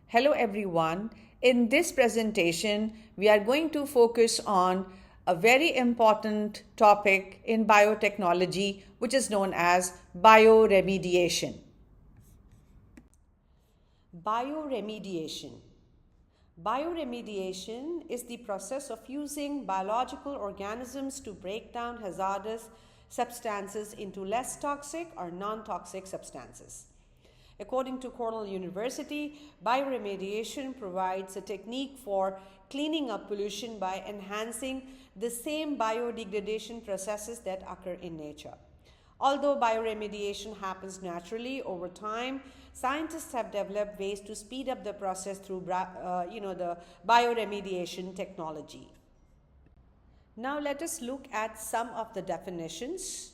Hello everyone. In this presentation, we are going to focus on a very important topic in biotechnology, which is known as bioremediation. Bioremediation. Bioremediation is the process of using biological organisms to break down hazardous substances into less toxic or non-toxic substances. According to Cornell University, bioremediation provides a technique for cleaning up pollution by enhancing the same biodegradation processes that occur in nature. Although bioremediation happens naturally over time, scientists have developed ways to speed up the process through the bioremediation technology. Now let us look at some of the definitions.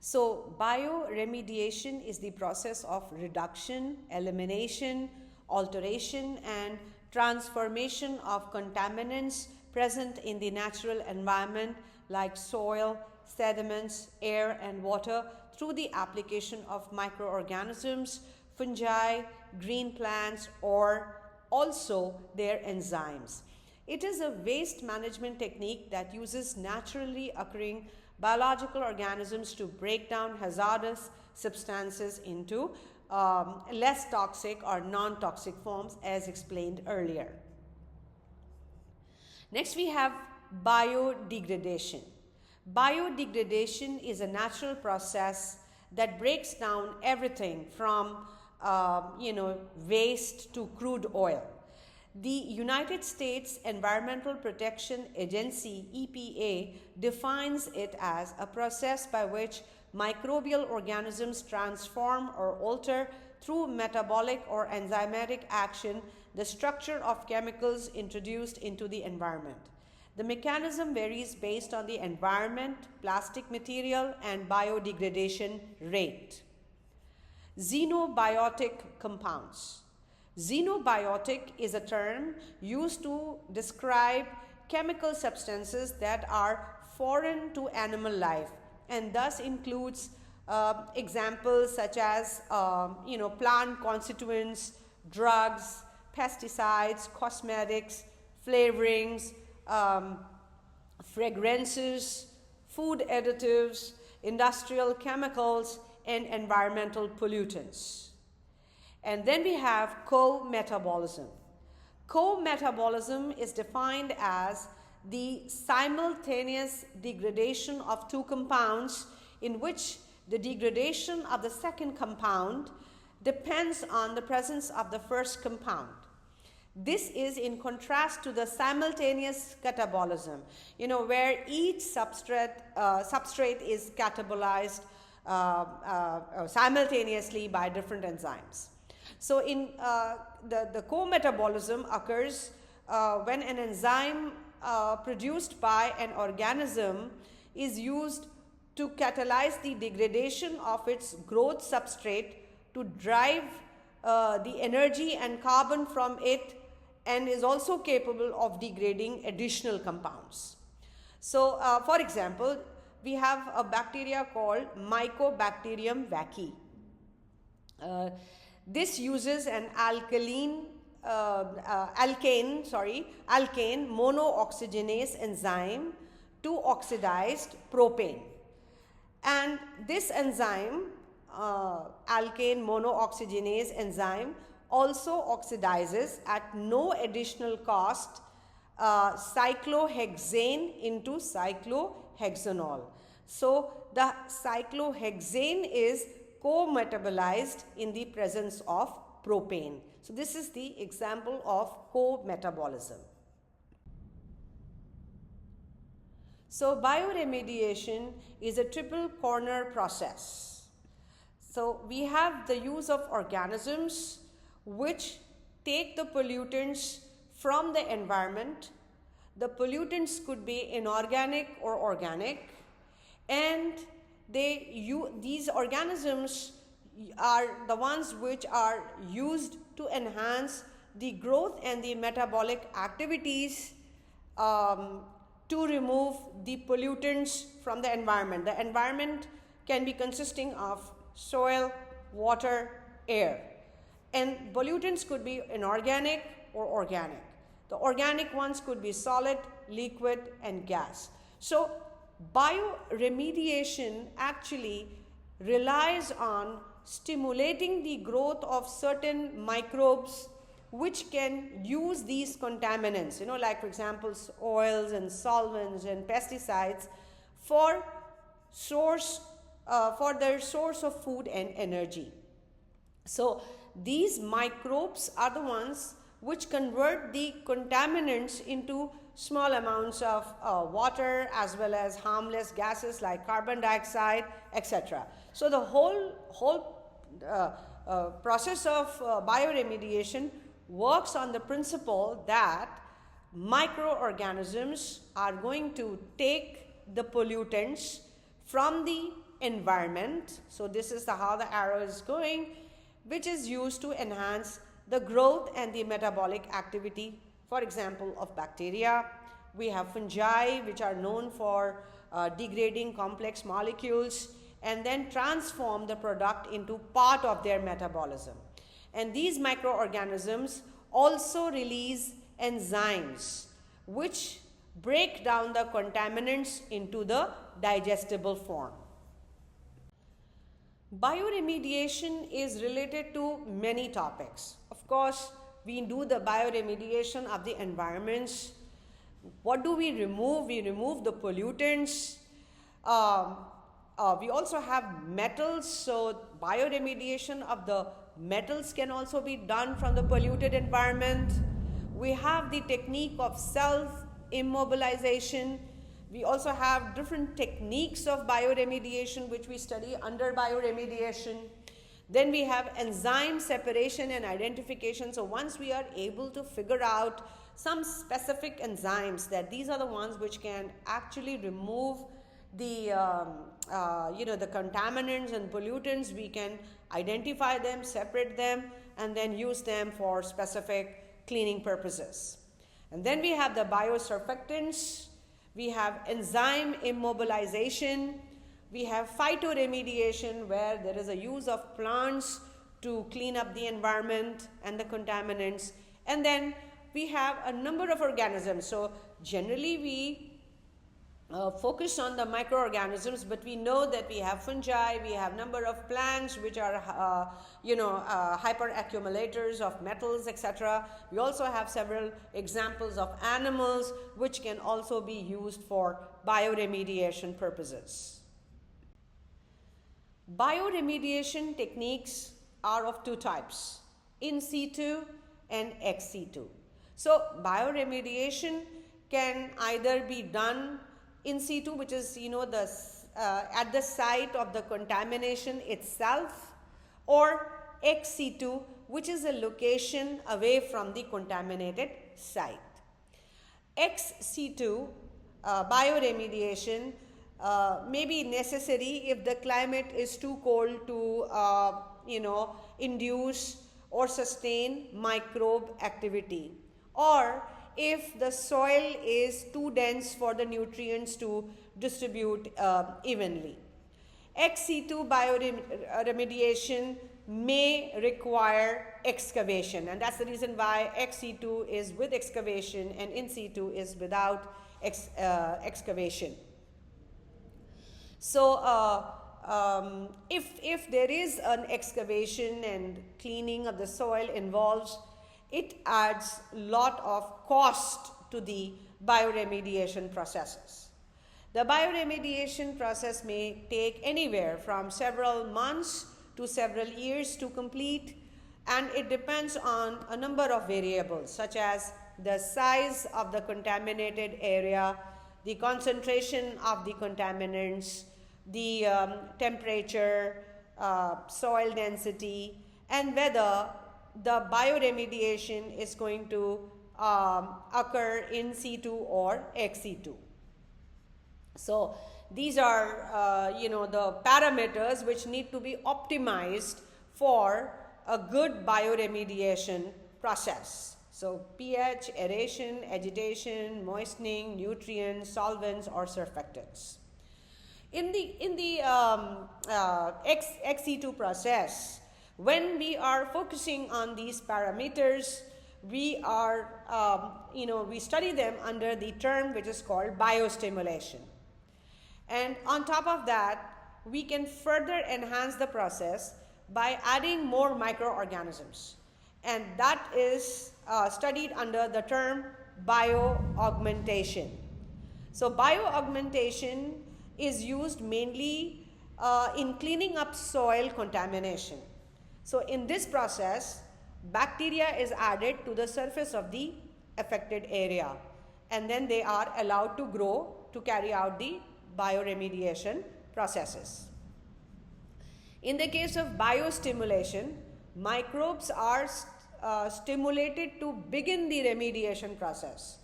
So, bioremediation is the process of reduction, elimination, alteration, and transformation of contaminants present in the natural environment like soil, sediments, air, and water through the application of microorganisms, fungi, green plants, or also their enzymes. It is a waste management technique that uses naturally occurring biological organisms to break down hazardous substances into less toxic or non-toxic forms, as explained earlier. Next, we have biodegradation. Biodegradation is a natural process that breaks down everything from waste to crude oil. The United States Environmental Protection Agency, EPA, defines it as a process by which microbial organisms transform or alter through metabolic or enzymatic action the structure of chemicals introduced into the environment. The mechanism varies based on the environment, plastic material, and biodegradation rate. Xenobiotic compounds. Xenobiotic is a term used to describe chemical substances that are foreign to animal life and thus includes examples such as plant constituents, drugs, pesticides, cosmetics, flavorings, fragrances, food additives, industrial chemicals, and environmental pollutants. And then we have co-metabolism. Co-metabolism is defined as the simultaneous degradation of two compounds in which the degradation of the second compound depends on the presence of the first compound. This is in contrast to the simultaneous catabolism, where each substrate is catabolized simultaneously by different enzymes. So, in the co-metabolism occurs when an enzyme produced by an organism is used to catalyze the degradation of its growth substrate to drive the energy and carbon from it, and is also capable of degrading additional compounds. So, for example, we have a bacteria called Mycobacterium vaccae. This uses an alkane monooxygenase enzyme to oxidize propane. And this enzyme, alkane monooxygenase enzyme, also oxidizes at no additional cost cyclohexane into cyclohexanol. So, the cyclohexane is co-metabolized in the presence of propane. So, this is the example of co-metabolism. So, bioremediation is a triple corner process. So, we have the use of organisms which take the pollutants from the environment. The pollutants could be inorganic or organic, and these organisms are the ones which are used to enhance the growth and the metabolic activities to remove the pollutants from the environment. The environment can be consisting of soil, water, air. And pollutants could be inorganic or organic. The organic ones could be solid, liquid, and gas. So bioremediation actually relies on stimulating the growth of certain microbes which can use these contaminants, like for example oils and solvents and pesticides for their source of food and energy. So these microbes are the ones which convert the contaminants into small amounts of water as well as harmless gases like carbon dioxide, etc. So the whole process of bioremediation works on the principle that microorganisms are going to take the pollutants from the environment. So this is how the arrow is going, which is used to enhance the growth and the metabolic activity, for example, of bacteria. We have fungi, which are known for degrading complex molecules and then transform the product into part of their metabolism. And these microorganisms also release enzymes which break down the contaminants into the digestible form. Bioremediation is related to many topics. Of course, we do the bioremediation of the environments. What do we remove? We remove the pollutants. We also have metals, so bioremediation of the metals can also be done from the polluted environment. We have the technique of self-immobilization. We also have different techniques of bioremediation which we study under bioremediation. Then we have enzyme separation and identification. So once we are able to figure out some specific enzymes, that these are the ones which can actually remove the the contaminants and pollutants, we can identify them, separate them, and then use them for specific cleaning purposes. And then we have the biosurfactants, we have enzyme immobilization, we have phytoremediation, where there is a use of plants to clean up the environment and the contaminants. And then we have a number of organisms. So generally we focus on the microorganisms, but we know that we have fungi, we have number of plants which are hyperaccumulators of metals, etc. We also have several examples of animals which can also be used for bioremediation purposes. Bioremediation techniques are of two types, in situ and ex situ. So bioremediation can either be done in situ, which is at the site of the contamination itself, or ex situ, which is a location away from the contaminated site. Ex situ bioremediation may be necessary if the climate is too cold to induce or sustain microbe activity, or if the soil is too dense for the nutrients to distribute evenly. Ex situ bioremediation may require excavation, and that's the reason why ex situ is with excavation and in situ is without excavation. So if there is an excavation and cleaning of the soil involves, it adds a lot of cost to the bioremediation processes. The bioremediation process may take anywhere from several months to several years to complete, and it depends on a number of variables such as the size of the contaminated area, the concentration of the contaminants, the temperature, soil density, and whether the bioremediation is going to occur in situ or ex situ. So these are the parameters which need to be optimized for a good bioremediation process. So pH, aeration, agitation, moistening, nutrients, solvents, or surfactants. In the ex situ process, When we are focusing on these parameters, we are, we study them under the term which is called biostimulation. And on top of that, we can further enhance the process by adding more microorganisms. And that is studied under the term bioaugmentation. So bioaugmentation is used mainly in cleaning up soil contamination. So in this process, bacteria is added to the surface of the affected area, and then they are allowed to grow to carry out the bioremediation processes. In the case of biostimulation, microbes are stimulated to begin the remediation process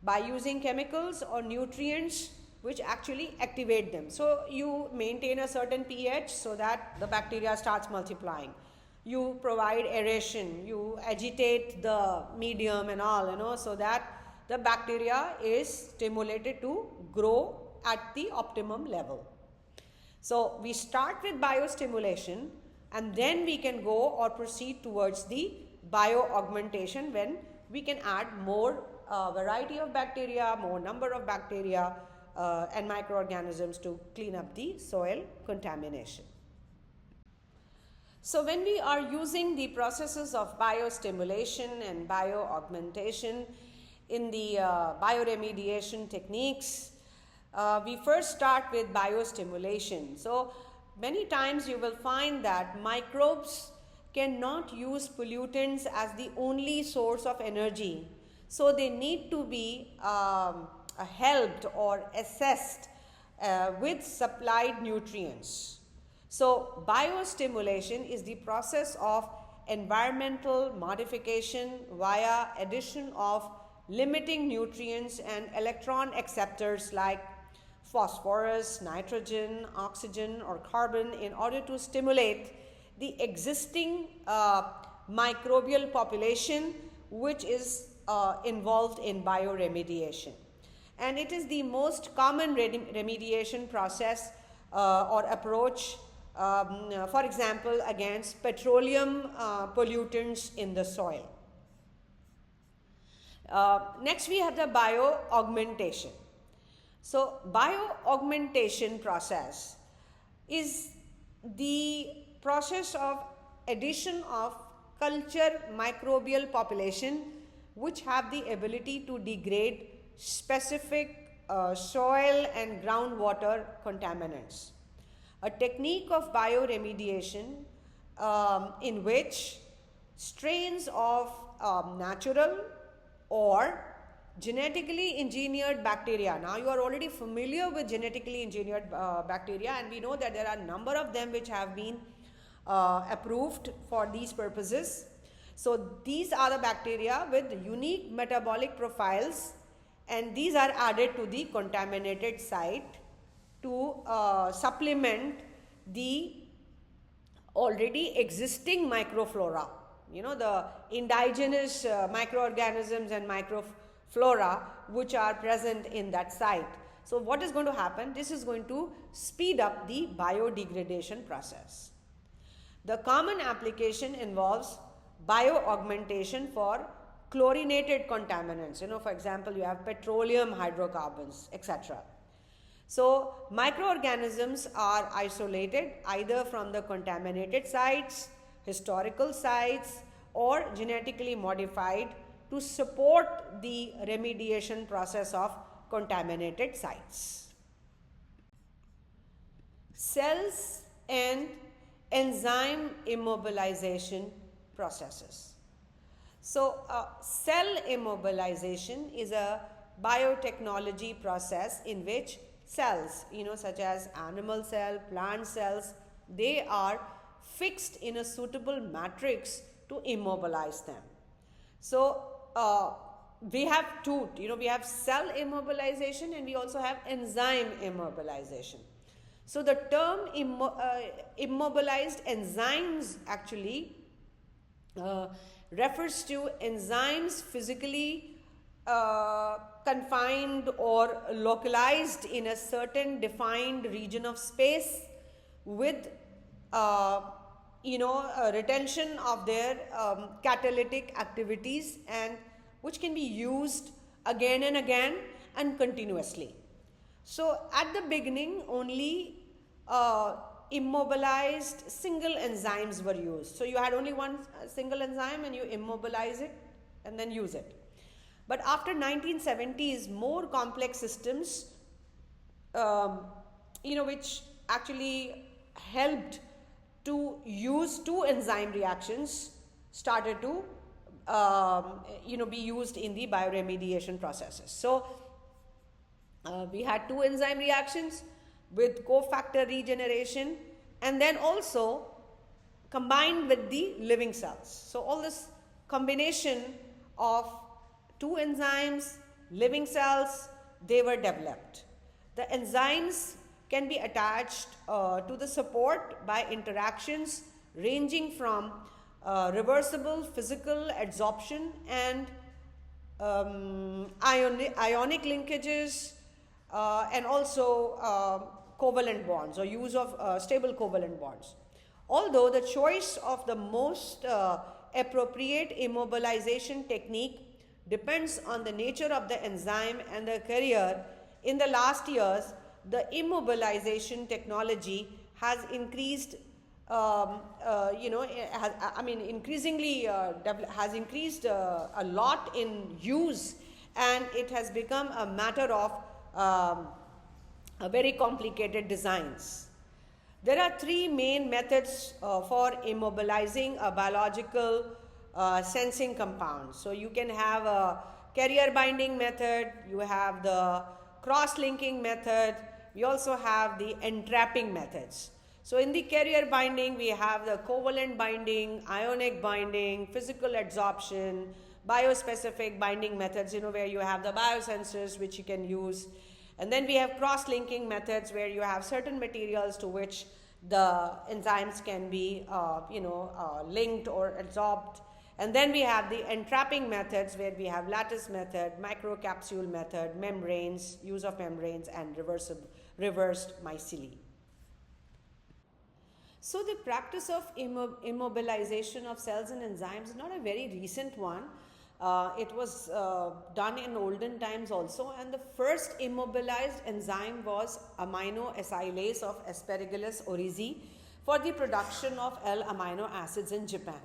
by using chemicals or nutrients which actually activate them. So you maintain a certain pH so that the bacteria starts multiplying. You provide aeration, you agitate the medium and all, so that the bacteria is stimulated to grow at the optimum level. So we start with biostimulation, and then we can go or proceed towards the bioaugmentation, when we can add more variety of bacteria, more number of bacteria and microorganisms to clean up the soil contamination. So when we are using the processes of biostimulation and bioaugmentation in the bioremediation techniques, we first start with biostimulation. So many times you will find that microbes cannot use pollutants as the only source of energy. So they need to be helped or assessed with supplied nutrients. So biostimulation is the process of environmental modification via addition of limiting nutrients and electron acceptors like phosphorus, nitrogen, oxygen or carbon in order to stimulate the existing microbial population which is involved in bioremediation. And it is the most common remediation process or approach, for example, against petroleum pollutants in the soil. Next we have the bioaugmentation. So bioaugmentation process is the process of addition of culture microbial population which have the ability to degrade specific soil and groundwater contaminants. A technique of bioremediation in which strains of natural or genetically engineered bacteria. Now you are already familiar with genetically engineered bacteria, and we know that there are a number of them which have been approved for these purposes. So these are the bacteria with unique metabolic profiles, and these are added to the contaminated site to supplement the already existing microflora. The indigenous microorganisms and microflora which are present in that site. So what is going to happen? This is going to speed up the biodegradation process. The common application involves bioaugmentation for chlorinated contaminants. For example, you have petroleum hydrocarbons, etc. So microorganisms are isolated either from the contaminated sites, historical sites, or genetically modified to support the remediation process of contaminated sites. Cells and enzyme immobilization processes. So cell immobilization is a biotechnology process in which cells, such as animal cell, plant cells, they are fixed in a suitable matrix to immobilize them. So we have two, we have cell immobilization and we also have enzyme immobilization. So the term immobilized enzymes actually refers to enzymes physically confined or localized in a certain defined region of space with retention of their catalytic activities, and which can be used again and again and continuously. So at the beginning, only immobilized single enzymes were used. So you had only one single enzyme and you immobilize it and then use it. But after 1970s, more complex systems, which actually helped to use two enzyme reactions, started to be used in the bioremediation processes. So we had two enzyme reactions with cofactor regeneration, and then also combined with the living cells. So all this combination of two enzymes, living cells, they were developed. The enzymes can be attached to the support by interactions ranging from reversible physical adsorption and ionic linkages, and also covalent bonds, or use of stable covalent bonds. Although the choice of the most appropriate immobilization technique depends on the nature of the enzyme and the carrier, in the last years, the immobilization technology has increased, has increased a lot in use, and it has become a matter of very complicated designs. There are three main methods for immobilizing a biological sensing compound. So you can have a carrier binding method, you have the cross-linking method, we also have the entrapping methods. So in the carrier binding, we have the covalent binding, ionic binding, physical adsorption, biospecific binding methods, where you have the biosensors which you can use. And then we have cross-linking methods where you have certain materials to which the enzymes can be linked or adsorbed. And then we have the entrapping methods where we have lattice method, microcapsule method, membranes, use of membranes, and reversed myceli. So the practice of immobilization of cells and enzymes is not a very recent one. It was done in olden times also, and the first immobilized enzyme was amino acylase of Aspergillus oryzae for the production of L-amino acids in Japan.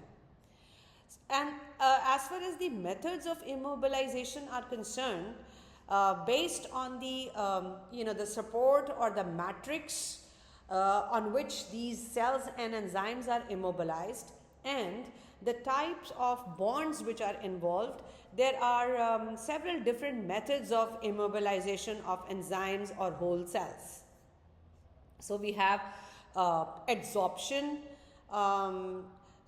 And as far as the methods of immobilization are concerned, based on the the support or the matrix on which these cells and enzymes are immobilized, and the types of bonds which are involved, there are several different methods of immobilization of enzymes or whole cells. So we have adsorption.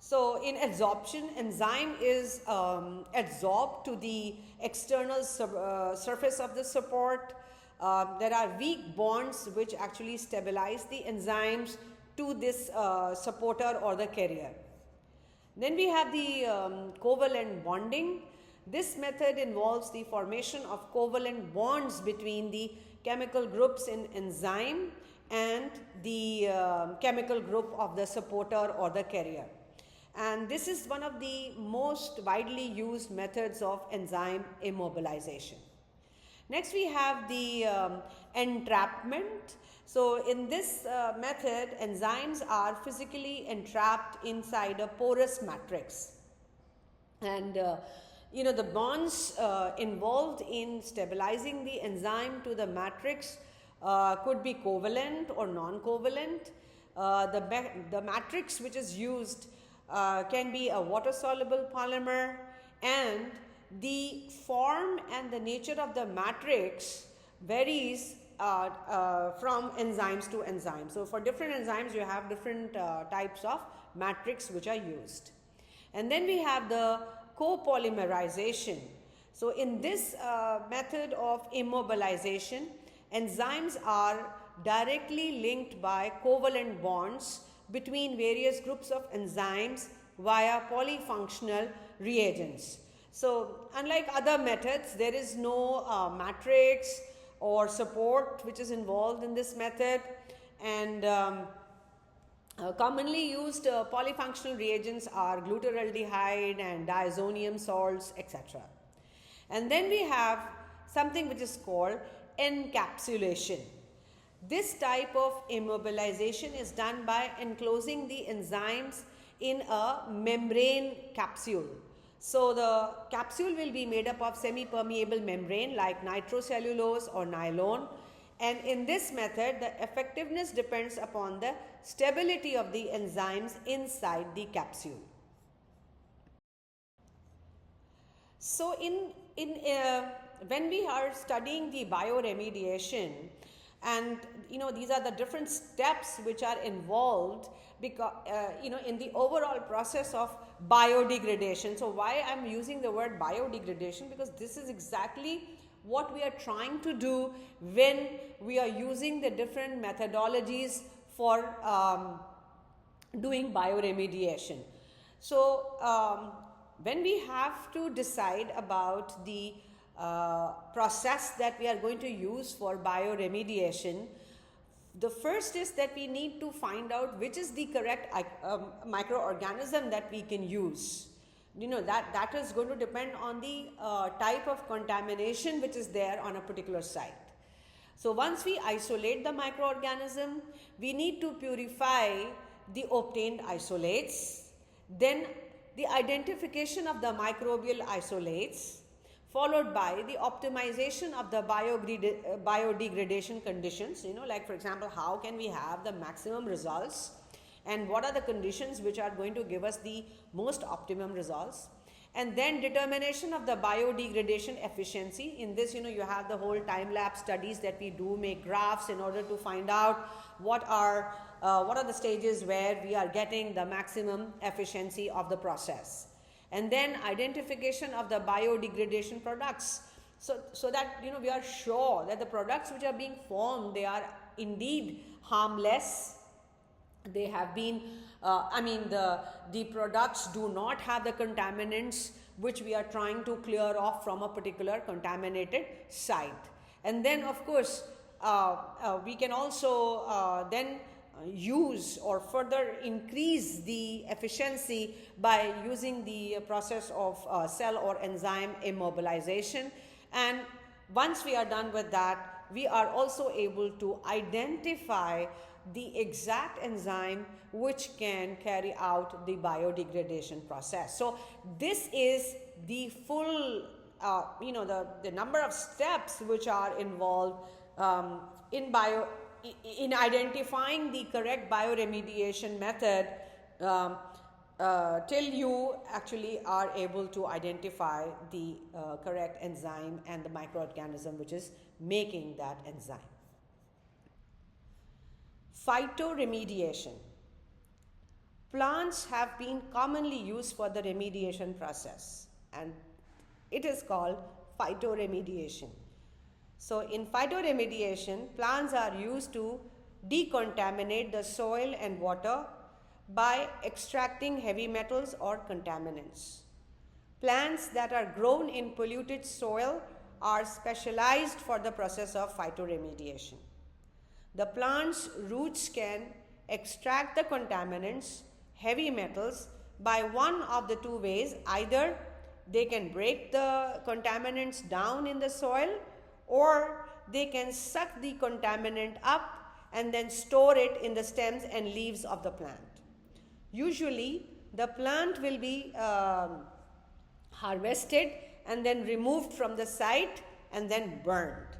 So in adsorption, enzyme is adsorbed to the external surface of the support. There are weak bonds which actually stabilize the enzymes to this supporter or the carrier. Then we have the covalent bonding. This method involves the formation of covalent bonds between the chemical groups in enzyme and the chemical group of the supporter or the carrier. And this is one of the most widely used methods of enzyme immobilization. Next we have the entrapment. So in this method, enzymes are physically entrapped inside a porous matrix. And the bonds involved in stabilizing the enzyme to the matrix could be covalent or non-covalent. The matrix which is used can be a water-soluble polymer, and the form and the nature of the matrix varies from enzymes to enzymes. So for different enzymes, you have different types of matrix which are used. And then we have the copolymerization. So in this method of immobilization, enzymes are directly linked by covalent bonds between various groups of enzymes via polyfunctional reagents. So unlike other methods, there is no matrix or support which is involved in this method, and Commonly used polyfunctional reagents are glutaraldehyde and diazonium salts, etc. And then we have something which is called encapsulation. This type of immobilization is done by enclosing the enzymes in a membrane capsule. So the capsule will be made up of semi-permeable membrane like nitrocellulose or nylon, and in this method the effectiveness depends upon the stability of the enzymes inside the capsule. So when we are studying the bioremediation, and these are the different steps which are involved because in the overall process of biodegradation. So why I'm using the word biodegradation, because this is exactly what we are trying to do when we are using the different methodologies for doing bioremediation. So when we have to decide about the process that we are going to use for bioremediation, the first is that we need to find out which is the correct microorganism that we can use. That is going to depend on the type of contamination which is there on a particular site. So once we isolate the microorganism, we need to purify the obtained isolates, then the identification of the microbial isolates, followed by the optimization of the biodegradation conditions, like for example, how can we have the maximum results and what are the conditions which are going to give us the most optimum results, and then determination of the biodegradation efficiency. In this, you have the whole time-lapse studies that we do, make graphs in order to find out what are the stages where we are getting the maximum efficiency of the process. And then identification of the biodegradation products, so that we are sure that the products which are being formed, they are indeed harmless. They have been the products do not have the contaminants which we are trying to clear off from a particular contaminated site. And then of course we can also then use or further increase the efficiency by using the process of cell or enzyme immobilization. And once we are done with that, we are also able to identify the exact enzyme which can carry out the biodegradation process. So this is the full the number of steps which are involved in identifying the correct bioremediation method till you actually are able to identify the correct enzyme and the microorganism which is making that enzyme. Phytoremediation. Plants have been commonly used for the remediation process, and it is called phytoremediation. So in phytoremediation, plants are used to decontaminate the soil and water by extracting heavy metals or contaminants. Plants that are grown in polluted soil are specialized for the process of phytoremediation. The plant's roots can extract the contaminants, heavy metals, by one of the two ways. Either they can break the contaminants down in the soil, or they can suck the contaminant up and then store it in the stems and leaves of the plant. Usually, the plant will be harvested and then removed from the site and then burned.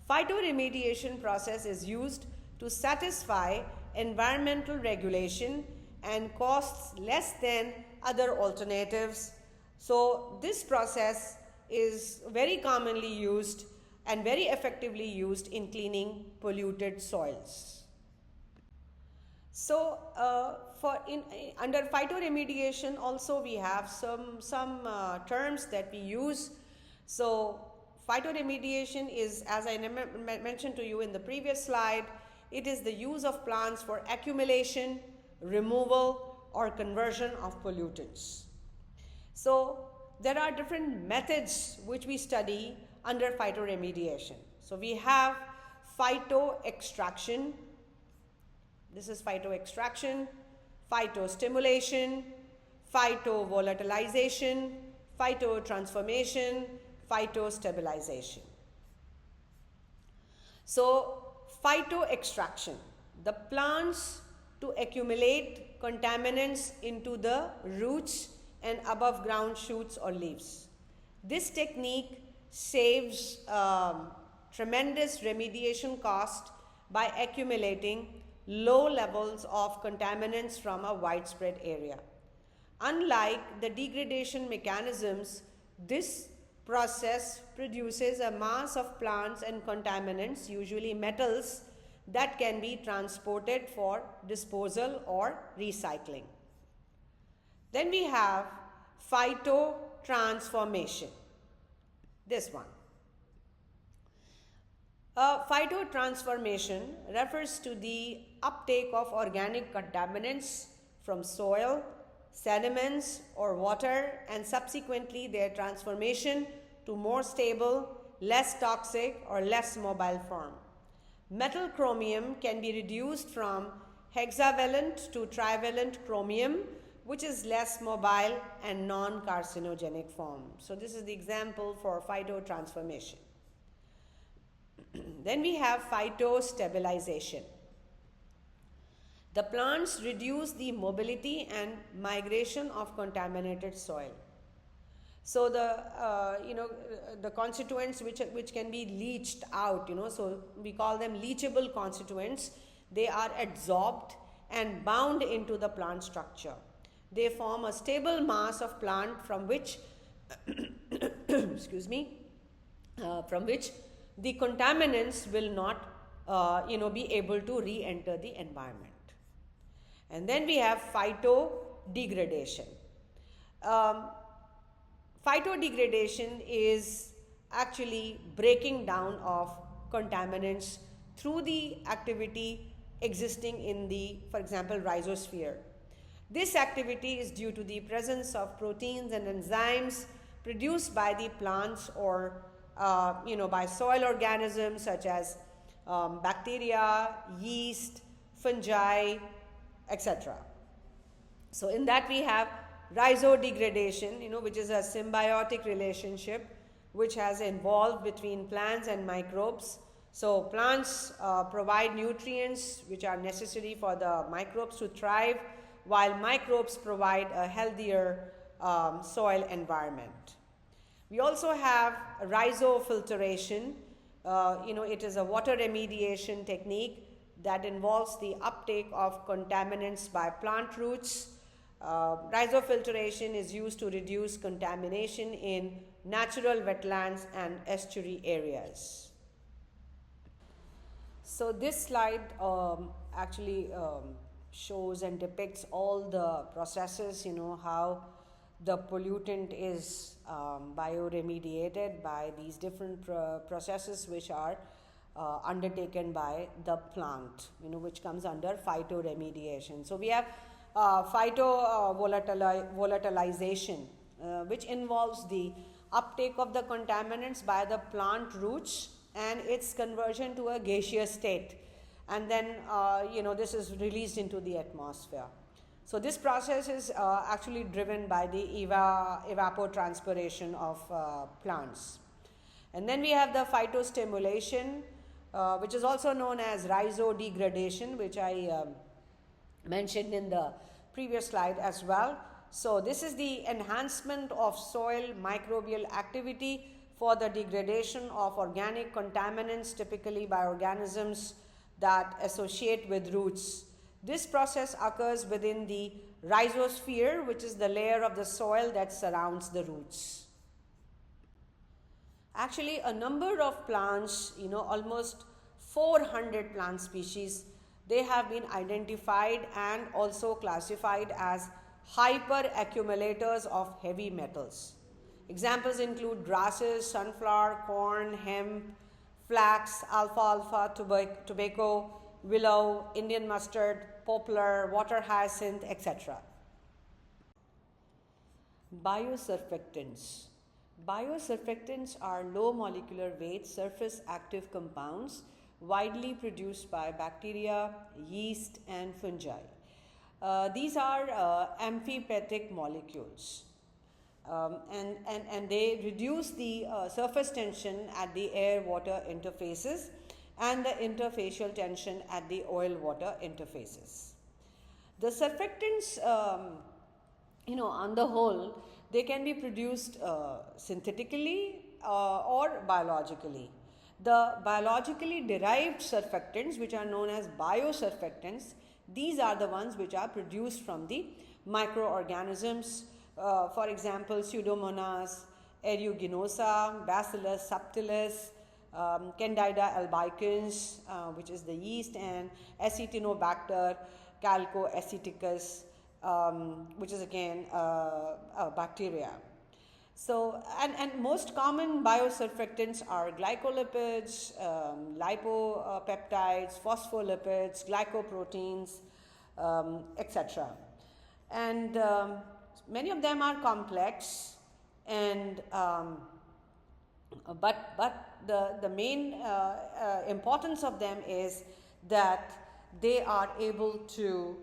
Phytoremediation process is used to satisfy environmental regulation and costs less than other alternatives. So this process is very commonly used and very effectively used in cleaning polluted soils. So under phytoremediation also we have some terms that we use. So phytoremediation is, as I mentioned to you in the previous slide, it is the use of plants for accumulation, removal, or conversion of pollutants. So there are different methods which we study under phytoremediation. So we have phytoextraction. This is phytoextraction. phytostimulation, phytovolatilization, phytotransformation, phytostabilization. So, phytoextraction, the plants to accumulate contaminants into the roots and above ground shoots or leaves. This technique saves tremendous remediation cost by accumulating low levels of contaminants from a widespread area. Unlike the degradation mechanisms, this process produces a mass of plants and contaminants, usually metals, that can be transported for disposal or recycling. Then we have phytotransformation, this one. Phytotransformation refers to the uptake of organic contaminants from soil, sediments, or water, and subsequently their transformation to more stable, less toxic, or less mobile form. Metal chromium can be reduced from hexavalent to trivalent chromium, which is less mobile and non-carcinogenic form. So this is the example for phytotransformation. Then we have phytostabilization. The plants reduce the mobility and migration of contaminated soil. So the constituents which can be leached out, so we call them leachable constituents. They are adsorbed and bound into the plant structure. They form a stable mass of plant from which, excuse me, from which the contaminants will not, be able to re-enter the environment. And then we have phytodegradation. Phytodegradation is actually breaking down of contaminants through the activity existing in the, for example, rhizosphere. This activity is due to the presence of proteins and enzymes produced by the plants or by soil organisms such as bacteria, yeast, fungi, etc. So in that we have rhizodegradation, which is a symbiotic relationship which has evolved between plants and microbes. So plants provide nutrients which are necessary for the microbes to thrive, while microbes provide a healthier soil environment. We also have rhizofiltration. It is a water remediation technique that involves the uptake of contaminants by plant roots. Rhizofiltration is used to reduce contamination in natural wetlands and estuary areas. So this slide actually shows and depicts all the processes, how the pollutant is bioremediated by these different processes which are undertaken by the plant, which comes under phytoremediation. So we have phytovolatilization, which involves the uptake of the contaminants by the plant roots and its conversion to a gaseous state, and then this is released into the atmosphere. So this process is actually driven by the evapotranspiration of plants. And then we have the phytostimulation, which is also known as rhizodegradation, which I mentioned in the previous slide as well. So this is the enhancement of soil microbial activity for the degradation of organic contaminants, typically by organisms that associate with roots. This process occurs within the rhizosphere, which is the layer of the soil that surrounds the roots. Actually, a number of plants, almost 400 plant species, they have been identified and also classified as hyperaccumulators of heavy metals. Examples include grasses, sunflower, corn, hemp, flax, alfalfa, tobacco, willow, Indian mustard, poplar, water hyacinth, etc. Biosurfactants. Biosurfactants are low molecular weight surface active compounds widely produced by bacteria, yeast, and fungi. These are amphipathic molecules. And they reduce the surface tension at the air-water interfaces and the interfacial tension at the oil-water interfaces. The surfactants, on the whole, they can be produced synthetically or biologically. The biologically derived surfactants, which are known as biosurfactants, these are the ones which are produced from the microorganisms. For example, Pseudomonas aeruginosa, Bacillus subtilis, Candida albicans, which is the yeast, and Acetinobacter calcoaceticus, which is again a bacteria. So, and most common biosurfactants are glycolipids, lipopeptides, phospholipids, glycoproteins, etc. And many of them are complex, and but the main importance of them is that they are able to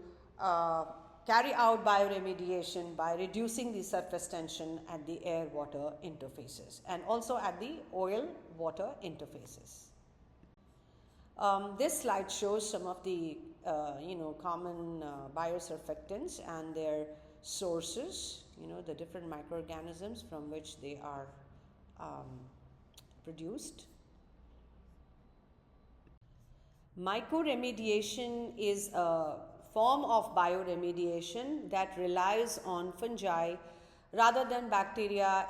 carry out bioremediation by reducing the surface tension at the air-water interfaces and also at the oil-water interfaces. This slide shows some of the common biosurfactants and their sources, the different microorganisms from which they are produced. Mycoremediation is a form of bioremediation that relies on fungi rather than bacteria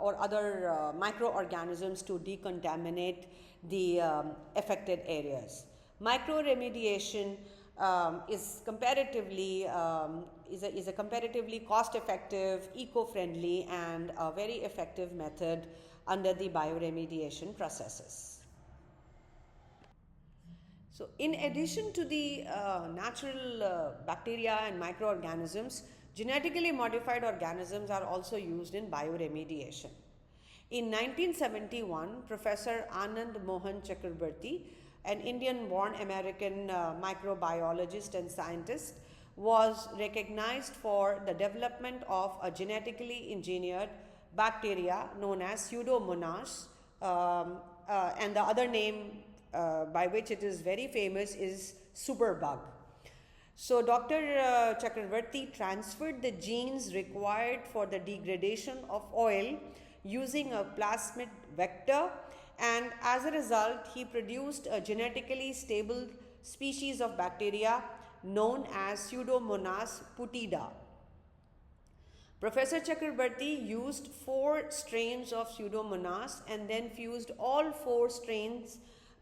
or other microorganisms to decontaminate the affected areas. Microremediation is comparatively is a comparatively cost-effective, eco-friendly, and a very effective method under the bioremediation processes. So, in addition to the natural bacteria and microorganisms, genetically modified organisms are also used in bioremediation. In 1971, Professor Anand Mohan Chakrabarty, an Indian-born American microbiologist and scientist, was recognized for the development of a genetically engineered bacteria known as Pseudomonas, and the other name by which it is very famous is superbug. So Dr. Chakrabarty transferred the genes required for the degradation of oil using a plasmid vector, and as a result he produced a genetically stable species of bacteria known as Pseudomonas putida. Professor Chakrabarty used 4 strains of Pseudomonas and then fused all 4 strains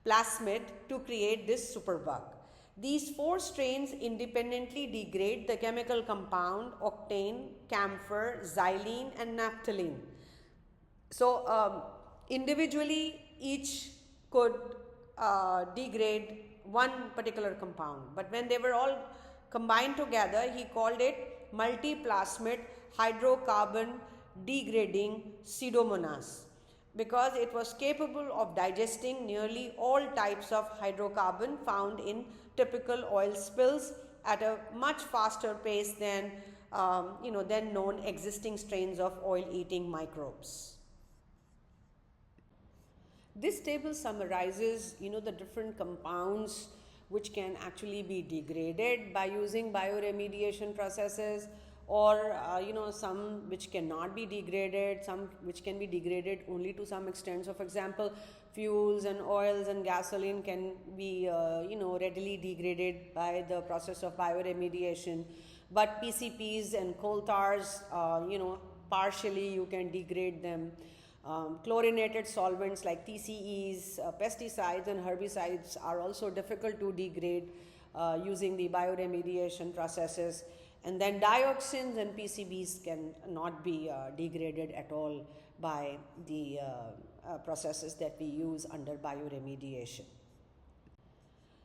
plasmid to create this superbug. These 4 strains independently degrade the chemical compound octane, camphor, xylene and naphthalene. So individually each could degrade one particular compound, but when they were all combined together he called it multiplasmid hydrocarbon degrading Pseudomonas, because it was capable of digesting nearly all types of hydrocarbon found in typical oil spills at a much faster pace than than known existing strains of oil-eating microbes. This table summarizes the different compounds which can actually be degraded by using bioremediation processes, or some which cannot be degraded, some which can be degraded only to some extent. So for example, fuels and oils and gasoline can be readily degraded by the process of bioremediation, but PCPs and coal tars partially you can degrade them. Chlorinated solvents like TCEs, pesticides and herbicides are also difficult to degrade using the bioremediation processes. And then dioxins and PCBs can not be degraded at all by the processes that we use under bioremediation.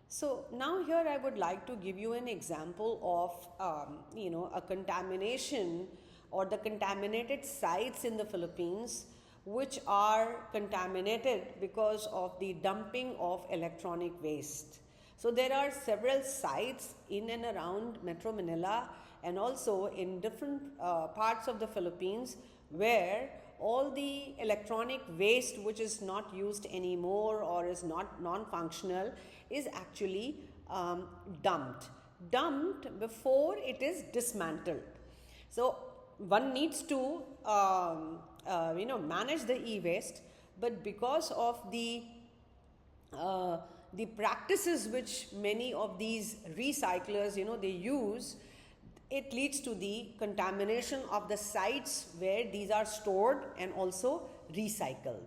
So now here I would like to give you an example of a contamination or the contaminated sites in the Philippines which are contaminated because of the dumping of electronic waste. So there are several sites in and around Metro Manila and also in different parts of the Philippines where all the electronic waste which is not used anymore or is not non-functional is actually dumped before it is dismantled. So one needs to manage the e-waste, but because of the practices which many of these recyclers they use, it leads to the contamination of the sites where these are stored and also recycled.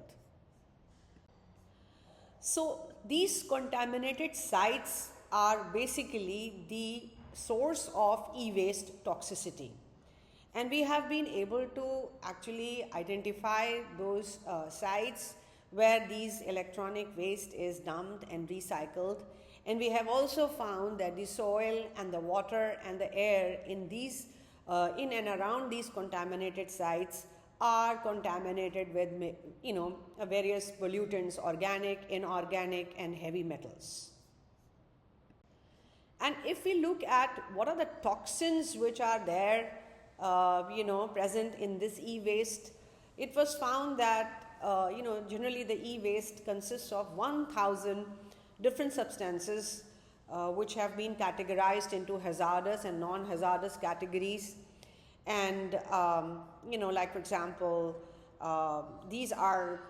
So these contaminated sites are basically the source of e-waste toxicity, and we have been able to actually identify those sites where these electronic waste is dumped and recycled. And we have also found that the soil and the water and the air in these in and around these contaminated sites are contaminated with various pollutants, organic, inorganic, and heavy metals. And if we look at what are the toxins which are there present in this e-waste, it was found that generally the e-waste consists of 1,000 different substances which have been categorized into hazardous and non-hazardous categories. And like for example, these are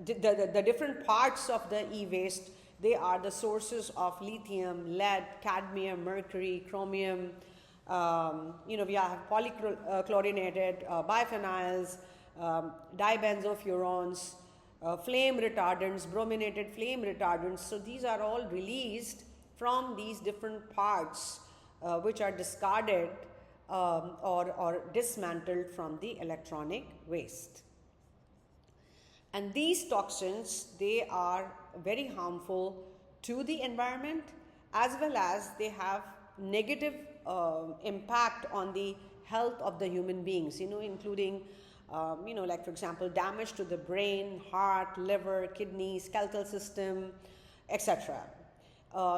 the different parts of the e-waste. They are the sources of lithium, lead, cadmium, mercury, chromium. We have polychlorinated biphenyls, dibenzofurans, flame retardants, brominated flame retardants. So these are all released from these different parts which are discarded or dismantled from the electronic waste. And these toxins, they are very harmful to the environment, as well as they have negative impact on the health of the human beings, including like for example, damage to the brain, heart, liver, kidney, skeletal system, etc.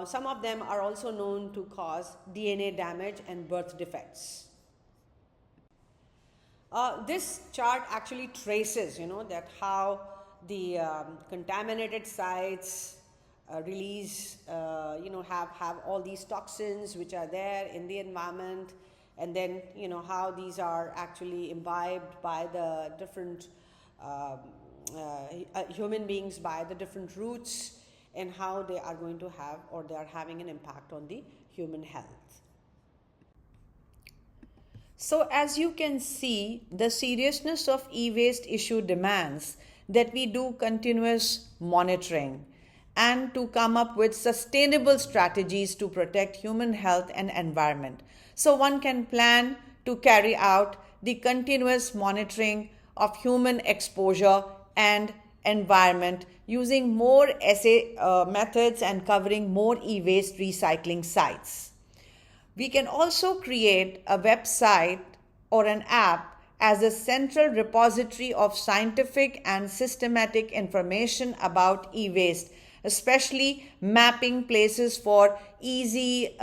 Some of them are also known to cause DNA damage and birth defects. This chart actually traces, that how the contaminated sites release, have all these toxins which are there in the environment, and then how these are actually imbibed by the different human beings, by the different roots, and how they are going to have, or they are having an impact on the human health. So as you can see, the seriousness of e-waste issue demands that we do continuous monitoring and to come up with sustainable strategies to protect human health and environment. So one can plan to carry out the continuous monitoring of human exposure and environment using more assay methods and covering more e-waste recycling sites. We can also create a website or an app as a central repository of scientific and systematic information about e-waste, especially mapping places for easy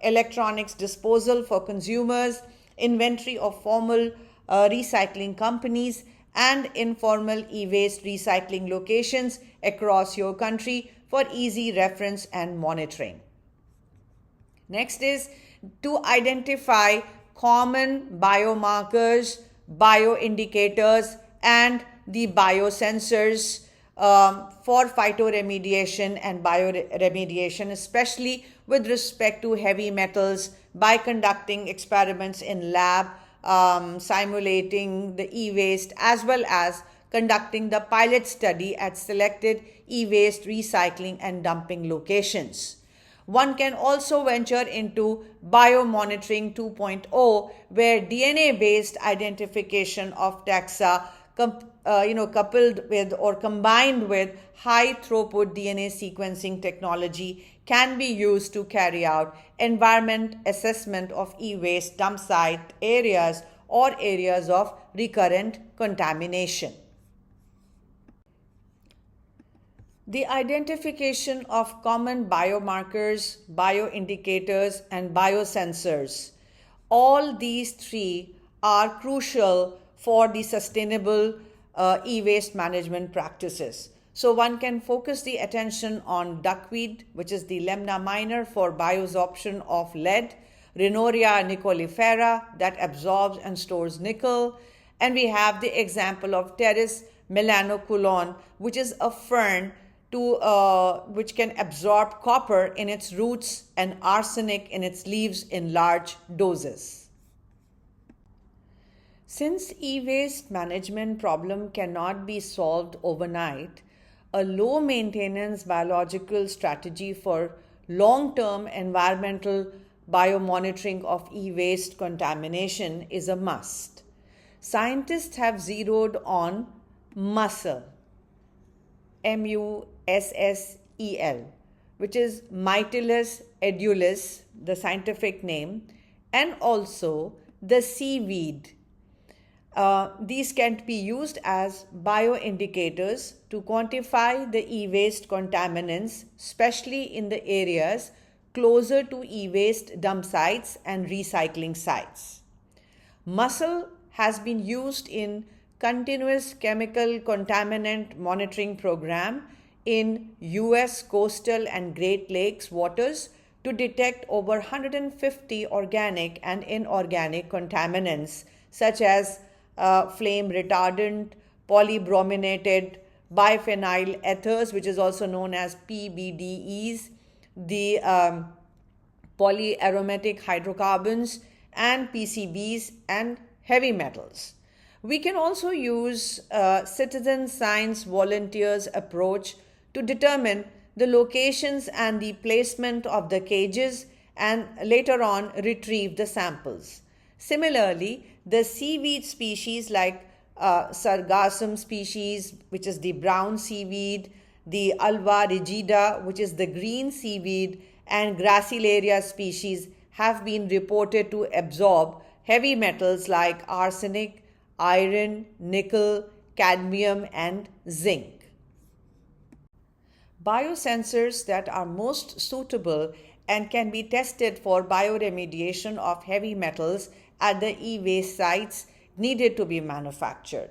electronics disposal for consumers, inventory of formal recycling companies, and informal e-waste recycling locations across your country for easy reference and monitoring. Next is to identify common biomarkers, bioindicators, and the biosensors for phytoremediation and bioremediation, especially with respect to heavy metals, by conducting experiments in lab, simulating the e-waste, as well as conducting the pilot study at selected e-waste recycling and dumping locations. One can also venture into biomonitoring 2.0, where DNA-based identification of taxa coupled with or combined with high throughput DNA sequencing technology can be used to carry out environment assessment of e-waste dump site areas or areas of recurrent contamination. The identification of common biomarkers, bioindicators, and biosensors. All these three are crucial for the sustainable e-waste management practices. So one can focus the attention on duckweed, which is the Lemna minor for bioabsorption of lead, Rhinorrhea nicolifera that absorbs and stores nickel, and we have the example of Pteris melanoculon, which is a fern which can absorb copper in its roots and arsenic in its leaves in large doses. Since e-waste management problem cannot be solved overnight, a low maintenance biological strategy for long-term environmental biomonitoring of e-waste contamination is a must. Scientists have zeroed on mussel, MUSSEL, which is Mytilus edulis, the scientific name, and also the seaweed. These can be used as bioindicators to quantify the e-waste contaminants, especially in the areas closer to e-waste dump sites and recycling sites. Mussel has been used in continuous chemical contaminant monitoring program in US coastal and Great Lakes waters to detect over 150 organic and inorganic contaminants such as flame retardant, polybrominated biphenyl ethers, which is also known as PBDEs, the polyaromatic hydrocarbons, and PCBs, and heavy metals. We can also use citizen science volunteers approach to determine the locations and the placement of the cages and later on retrieve the samples. Similarly, the seaweed species like Sargassum species, which is the brown seaweed, the Alba rigida, which is the green seaweed, and Gracilaria species have been reported to absorb heavy metals like arsenic, iron, nickel, cadmium, and zinc. Biosensors that are most suitable and can be tested for bioremediation of heavy metals at the e-waste sites needed to be manufactured.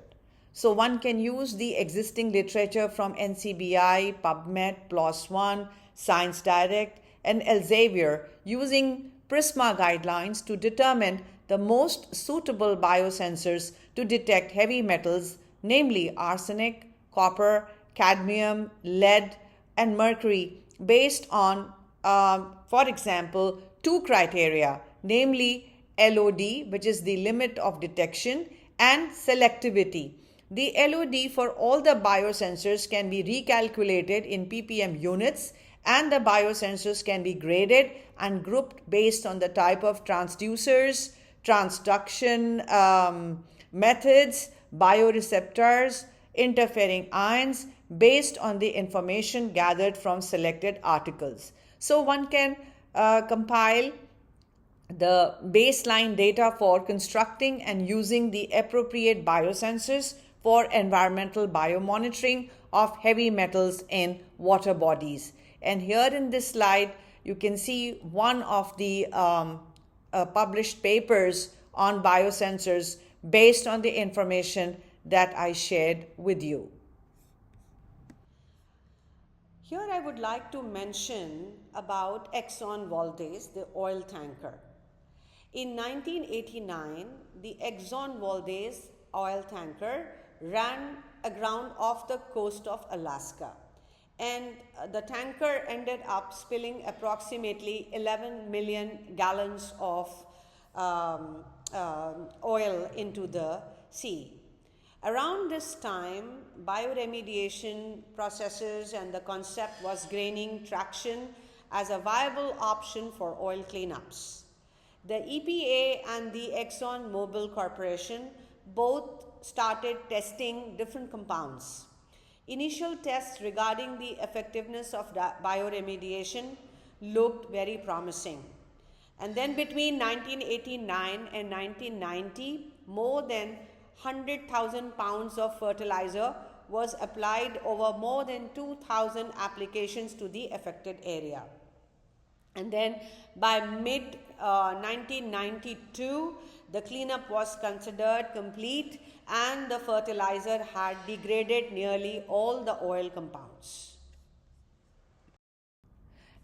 So one can use the existing literature from NCBI, PubMed, PLOS ONE, Science Direct, and Elsevier using PRISMA guidelines to determine the most suitable biosensors to detect heavy metals, namely arsenic, copper, cadmium, lead, and mercury, based on, for example, two criteria, namely LOD, which is the limit of detection, and selectivity. The LOD for all the biosensors can be recalculated in ppm units, and the biosensors can be graded and grouped based on the type of transducers, transduction methods, bioreceptors, interfering ions, based on the information gathered from selected articles. So one can compile the baseline data for constructing and using the appropriate biosensors for environmental biomonitoring of heavy metals in water bodies. And here in this slide, you can see one of the published papers on biosensors based on the information that I shared with you. Here I would like to mention about Exxon Valdez, the oil tanker. In 1989, the Exxon Valdez oil tanker ran aground off the coast of Alaska, and the tanker ended up spilling approximately 11 million gallons of oil into the sea. Around this time, bioremediation processes and the concept was gaining traction as a viable option for oil cleanups. The EPA and the ExxonMobil Corporation both started testing different compounds. Initial tests regarding the effectiveness of bioremediation looked very promising. And then between 1989 and 1990, more than 100,000 pounds of fertilizer was applied over more than 2,000 applications to the affected area. And then by mid 1992, the cleanup was considered complete and the fertilizer had degraded nearly all the oil compounds.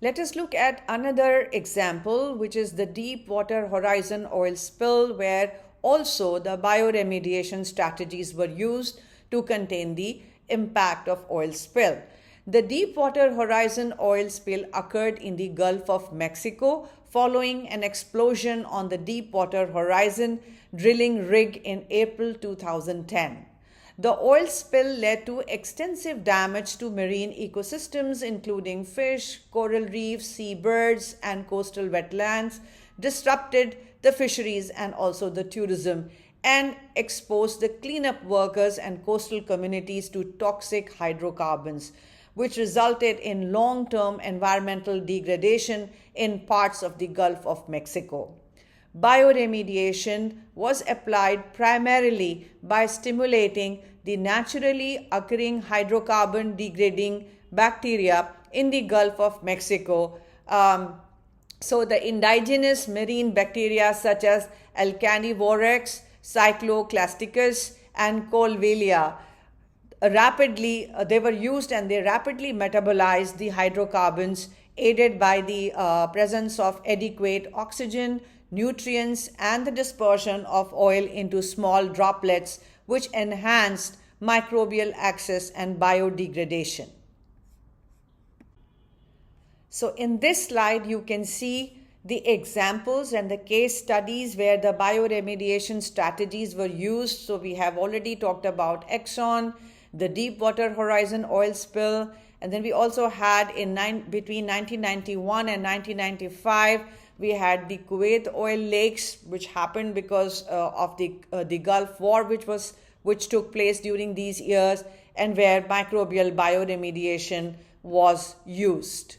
Let us look at another example, which is the Deepwater Horizon oil spill, where also the bioremediation strategies were used to contain the impact of oil spill. The Deepwater Horizon oil spill occurred in the Gulf of Mexico following an explosion on the Deepwater Horizon drilling rig in April 2010. The oil spill led to extensive damage to marine ecosystems, including fish, coral reefs, seabirds, and coastal wetlands, disrupted the fisheries and also the tourism, and exposed the cleanup workers and coastal communities to toxic hydrocarbons, which resulted in long-term environmental degradation in parts of the Gulf of Mexico. Bioremediation was applied primarily by stimulating the naturally occurring hydrocarbon degrading bacteria in the Gulf of Mexico. So the indigenous marine bacteria such as Alcanivorex, Cycloclasticus, and Colvalia they were used and they rapidly metabolized the hydrocarbons, aided by the presence of adequate oxygen, nutrients, and the dispersion of oil into small droplets, which enhanced microbial access and biodegradation. So in this slide, you can see the examples and the case studies where the bioremediation strategies were used. So we have already talked about Exxon, the Deepwater Horizon oil spill, and then we also had between 1991 and 1995, we had the Kuwait oil leaks, which happened because of the Gulf War, which took place during these years, and where microbial bioremediation was used.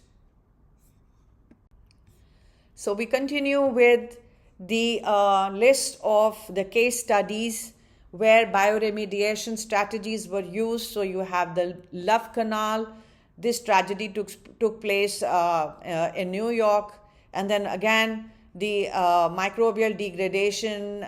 So we continue with the list of the case studies where bioremediation strategies were used. So you have the Love Canal. This tragedy took place in New York. And then again, the microbial degradation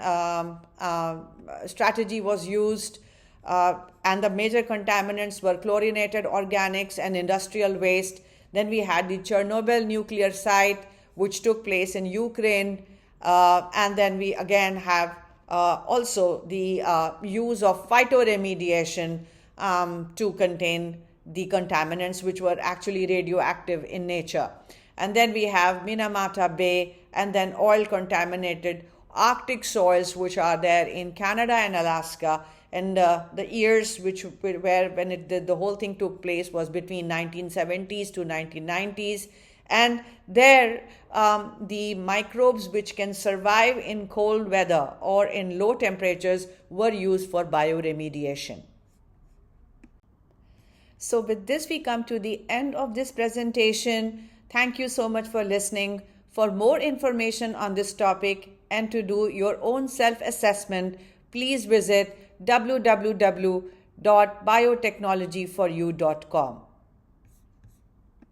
strategy was used. And the major contaminants were chlorinated organics and industrial waste. Then we had the Chernobyl nuclear site, which took place in Ukraine. And then we again have also the use of phytoremediation to contain the contaminants, which were actually radioactive in nature. And then we have Minamata Bay, and then oil contaminated Arctic soils, which are there in Canada and Alaska. And the years when the whole thing took place was between 1970s to 1990s. And there, the microbes which can survive in cold weather or in low temperatures were used for bioremediation. So with this, we come to the end of this presentation. Thank you so much for listening. For more information on this topic and to do your own self-assessment, please visit www.biotechnologyforyou.com.